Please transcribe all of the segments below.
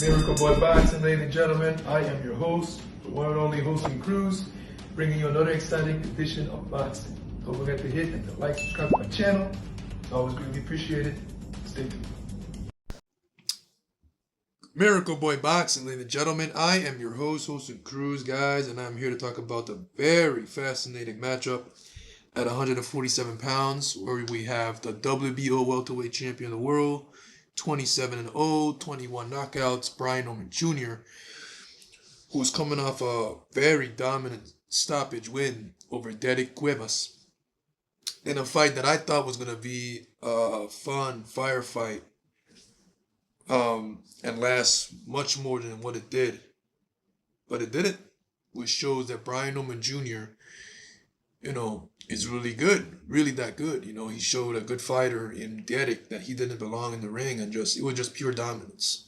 Miracle Boy Boxing, ladies and gentlemen. I am your host, the one and only hosting Cruz, bringing you another exciting edition of boxing. Don't forget to hit and to like, subscribe to my channel. It's always greatly appreciated. Stay tuned. Miracle Boy Boxing, ladies and gentlemen. I am your host, hosting Cruz, guys, and I'm here to talk about the very fascinating matchup at 147 pounds, where we have the WBO welterweight champion of the world, 27-0, 21 knockouts, Brian Norman Jr., who's coming off a very dominant stoppage win over Derek Cuevas in a fight that I thought was going to be a fun firefight and last much more than what it did. But it didn't, which shows that Brian Norman Jr., is really good, really that good. He showed a good fighter in Derek that he didn't belong in the ring, and it was just pure dominance.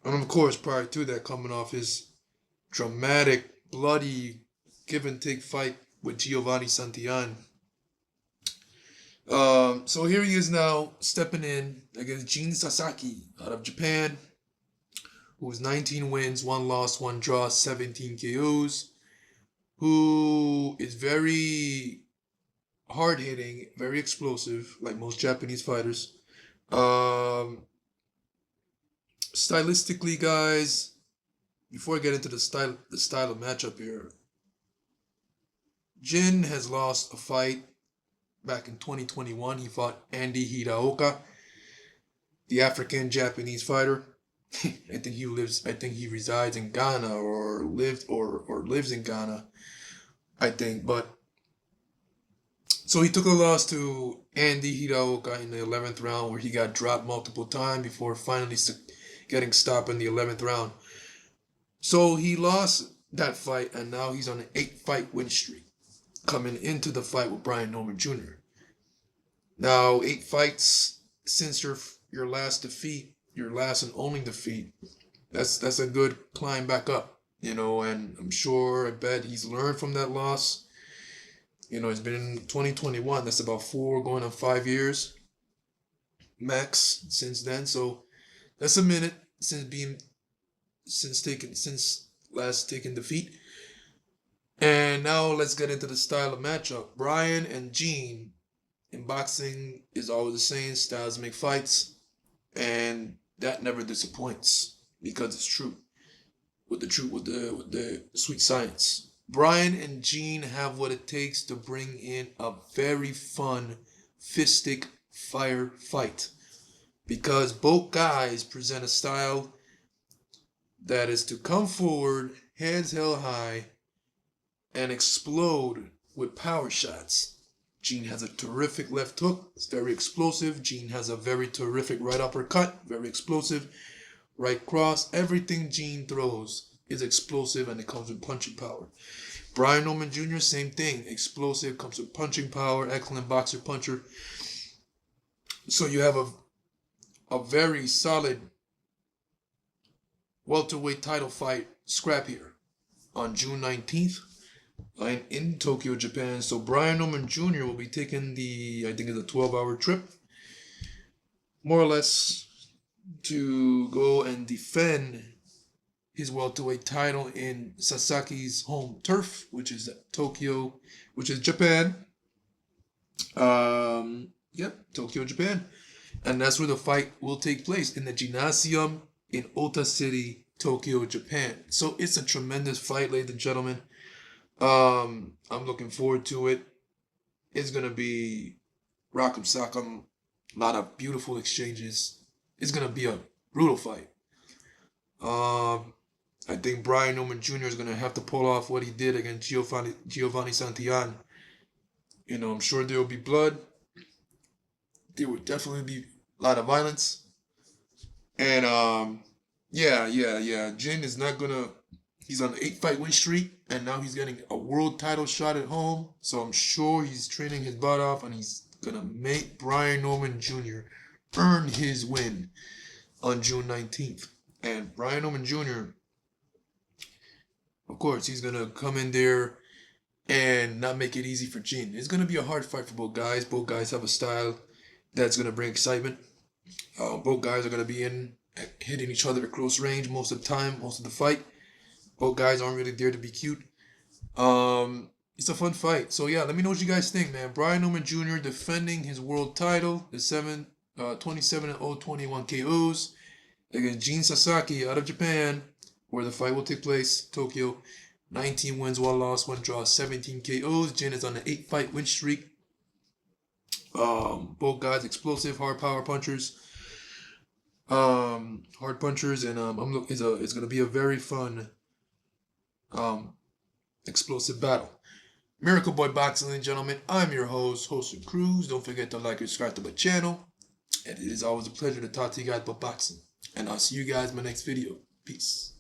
And of course, prior to that, coming off his dramatic, bloody, give and take fight with Giovanni Santillan. So here he is now stepping in against Jin Sasaki out of Japan, who's 19 wins, 1 loss, 1 draw, 17 KOs. Who is very hard-hitting, very explosive, like most Japanese fighters. Stylistically, guys, before I get into the style of matchup here, Jin has lost a fight back in 2021. He fought Andy Hiraoka, the African-Japanese fighter. I think he resides in Ghana or lives in Ghana, I think. But so he took a loss to Andy Hiraoka in the 11th round, where he got dropped multiple times before finally getting stopped in the 11th round. So he lost that fight, and now he's on an 8-fight win streak coming into the fight with Brian Norman Jr. Now, 8 fights since your last defeat. Your last and only defeat. That's a good climb back up, and I bet he's learned from that loss. It's been in 2021. That's about 4 going on 5 years max since then. So that's a minute since last taking defeat. And now let's get into the style of matchup. Brian and Gene in boxing is always the same. Styles make fights, and that never disappoints because it's true. With the sweet science. Brian and Gene have what it takes to bring in a very fun fistic fire fight, because both guys present a style that is to come forward, hands held high, and explode with power shots. Gene has a terrific left hook. It's very explosive. Gene has a very terrific right uppercut. Very explosive. Right cross. Everything Gene throws is explosive, and it comes with punching power. Brian Norman Jr., same thing. Explosive, comes with punching power. Excellent boxer puncher. So you have a very solid welterweight title fight scrap here on June 19th. In Tokyo, Japan. So Brian Norman Jr. will be taking I think it's a 12-hour trip, more or less, to go and defend his welterweight title in Sasaki's home turf, which is Tokyo, which is Japan. Tokyo, Japan. And that's where the fight will take place, in the gymnasium in Ota City, Tokyo, Japan. So it's a tremendous fight, ladies and gentlemen. I'm looking forward to it. It's gonna be rock'em sock'em, a lot of beautiful exchanges. It's gonna be a brutal fight. I think Brian Norman Jr. is gonna have to pull off what he did against Giovanni Santillan. I'm sure there will be blood. There will definitely be a lot of violence. And Jin is not gonna. He's on an 8-fight win streak, and now he's getting a world title shot at home. So I'm sure he's training his butt off, and he's going to make Brian Norman Jr. earn his win on June 19th. And Brian Norman Jr., of course, he's going to come in there and not make it easy for Jin. It's going to be a hard fight for both guys. Both guys have a style that's going to bring excitement. Both guys are going to be in hitting each other at close range most of the time, most of the fight. Both guys aren't really there to be cute. It's a fun fight. So yeah, let me know what you guys think, man. Brian Newman Jr. defending his world title, the 27-0, 21 KOs against Jin Sasaki out of Japan, where the fight will take place, Tokyo. 19 wins, 1 loss, 1 draw, 17 KOs. Jin is on an 8-fight win streak. Both guys explosive, hard power punchers. Hard punchers, and it's gonna be a very fun, explosive battle. Miracle Boy Boxing, ladies and gentlemen. I'm your host, Jose Cruz. Don't forget to like and subscribe to my channel. And it is always a pleasure to talk to you guys about boxing. And I'll see you guys in my next video. Peace.